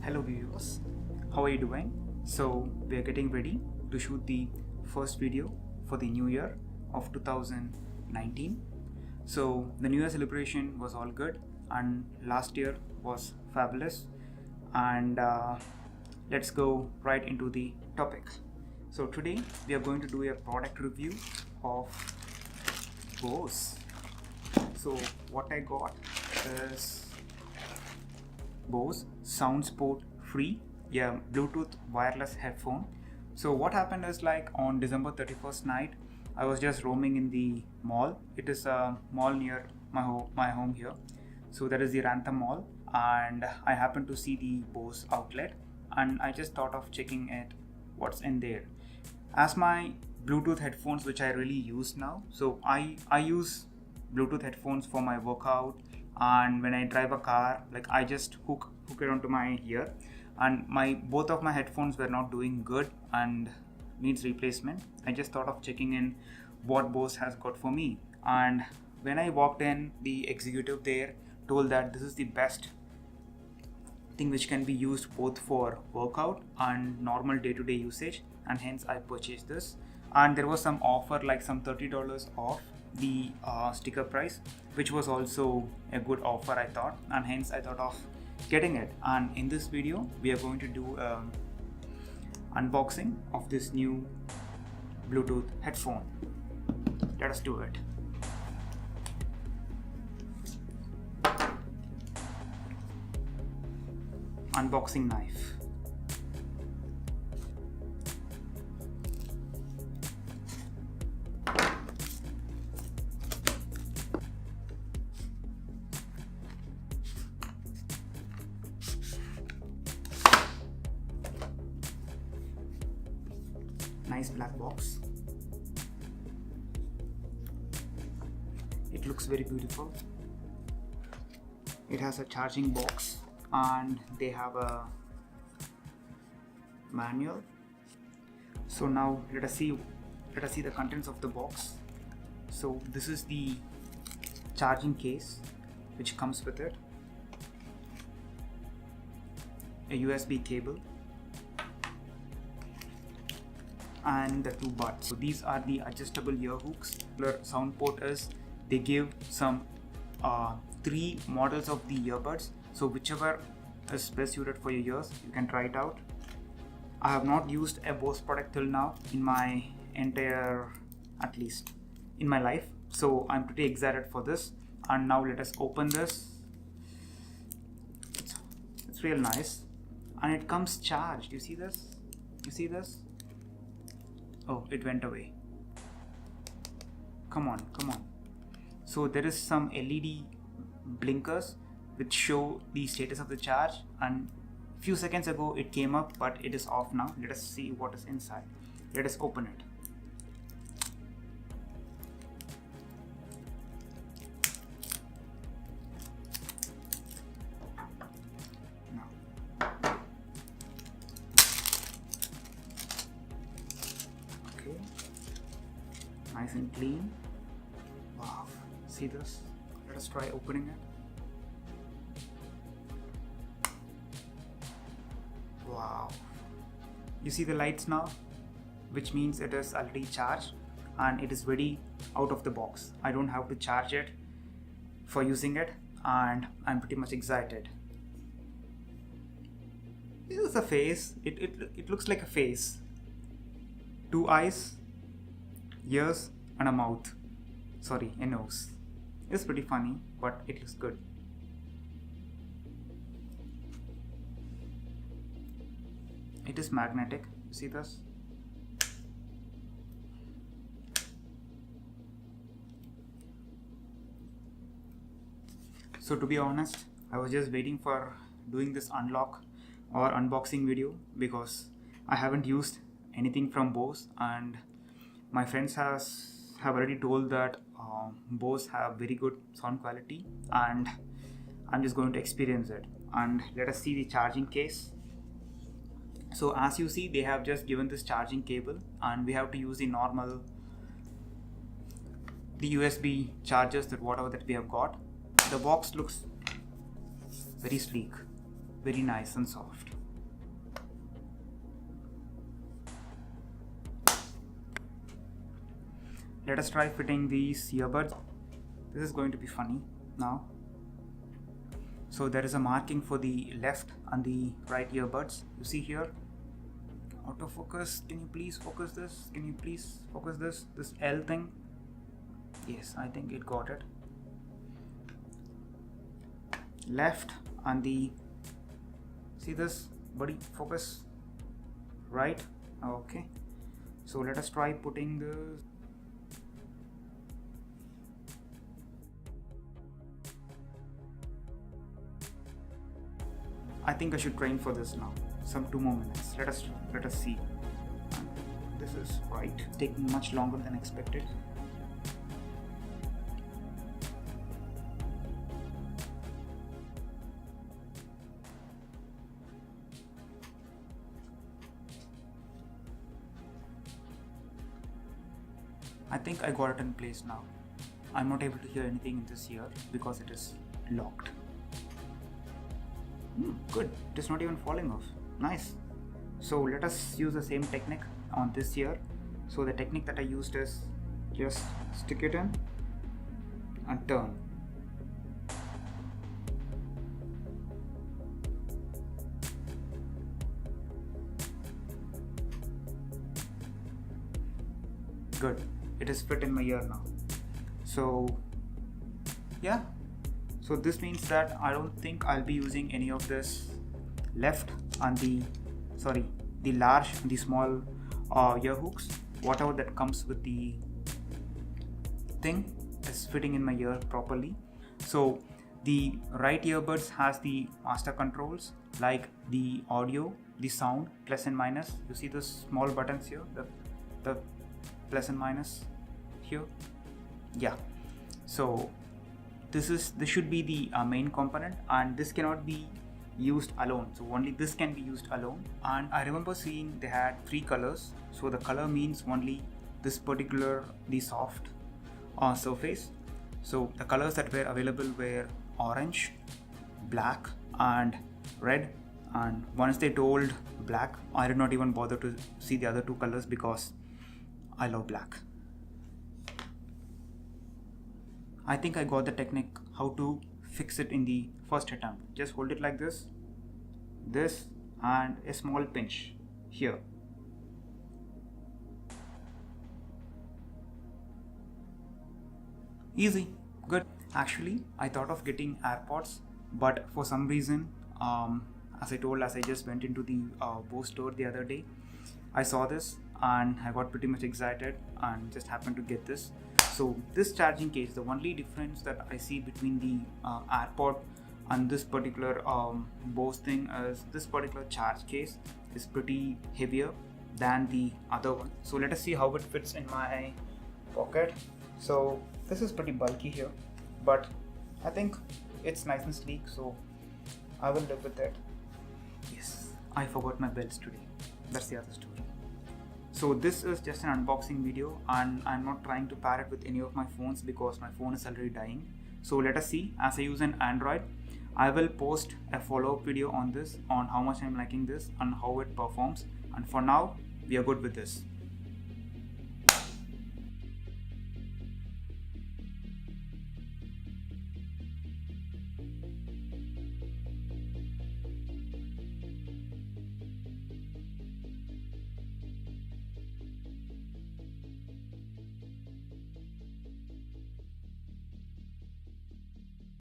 Hello viewers, how are you doing? So we are getting ready to shoot the first video for the new year of 2019. So the new year celebration was all good and last year was fabulous, and let's go right into the topic. So today we are going to do a product review of Bose. So what I got is Bose SoundSport free, yeah, Bluetooth wireless headphone. So what happened is, like, on December 31st night, I was just roaming in the mall. It is a mall near my home here. So that is the Rantham Mall, and I happened to see the Bose outlet, and I just thought of checking it, what's in there. As my Bluetooth headphones, which I really use now, so I use Bluetooth headphones for my workout, and when I drive a car, like, I just hook it onto my ear, and both of my headphones were not doing good and needs replacement. I just thought of checking in what Bose has got for me, and when I walked in, the executive there told that this is the best thing which can be used both for workout and normal day-to-day usage, and hence I purchased this. And there was some offer, like some $30 off the sticker price, which was also a good offer, I thought, and hence I thought of getting it. And in this video we are going to do unboxing of this new Bluetooth headphone. Let us do it. Unboxing knife. Nice black box. It looks very beautiful. It has a charging box, and they have a manual. So now let us see the contents of the box. So this is the charging case which comes with it, a USB cable, and the two buds. So these are the adjustable ear hooks. The sound port is, they give some 3 models of the earbuds, so whichever is best suited for your ears, you can try it out. I have not used a Bose product till now in my entire, at least in my life, so I'm pretty excited for this. And now let us open this. It's real nice, and it comes charged. You see this? Oh, it went away. Come on. So there is some LED blinkers which show the status of the charge, and few seconds ago it came up, but it is off now. Let us see what is inside. Let us open it. Okay, nice and clean. Wow, see this? Let us try opening it. Wow, you see the lights now, which means it is already charged and it is ready out of the box. I don't have to charge it for using it, and I'm pretty much excited. This is a face. It looks like a face. 2 eyes, ears, and a mouth. Sorry, a nose. It's pretty funny, but it looks good. It is magnetic. See this? So to be honest, I was just waiting for doing this unlock or unboxing video because I haven't used anything from Bose, and my friends have already told that Bose have very good sound quality, and I'm just going to experience it. And let us see the charging case. So as you see, they have just given this charging cable, and we have to use the USB chargers, whatever that we have got. The box looks very sleek, very nice and soft. let us try fitting these earbuds. This is going to be funny now. So there is a marking for the left and the right earbuds. You see here, autofocus, can you please focus this? Can you please focus this L thing? Yes, I think it got it. Left and the, see this, buddy, focus. Right, okay. So let us try putting this. I think I should train for this now. Some 2 more minutes. Let us see. This is right. Taking much longer than expected. I think I got it in place now. I'm not able to hear anything in this ear because it is locked. Good, it is not even falling off. Nice. So let us use the same technique on this ear. So the technique that I used is just stick it in and turn. Good, it is fit in my ear now. So yeah, so this means that I don't think I'll be using any of this left and the large and the small ear hooks. Whatever that comes with the thing is fitting in my ear properly. So the right earbuds has the master controls like the audio, the sound, plus and minus. You see the small buttons here, the plus and minus here. Yeah, so this should be the main component, and this cannot be used alone. So only this can be used alone. And I remember seeing they had 3 colors. So the color means only this particular, the soft surface. So the colors that were available were orange, black and red. And once they told black, I did not even bother to see the other 2 colors because I love black. I think I got the technique how to fix it in the first attempt. Just hold it like this, and a small pinch here. Easy, good. Actually, I thought of getting AirPods, but for some reason, as I just went into the Bose store the other day, I saw this and I got pretty much excited and just happened to get this. So this charging case, the only difference that I see between the AirPod and this particular Bose thing is this particular charge case is pretty heavier than the other one. So let us see how it fits in my pocket. So this is pretty bulky here, but I think it's nice and sleek, so I will live with it. Yes, I forgot my belts today. That's the other story. So this is just an unboxing video, and I'm not trying to pair it with any of my phones because my phone is already dying. So let us see. As I use an Android, I will post a follow-up video on this, on how much I'm liking this and how it performs. And for now, we are good with this.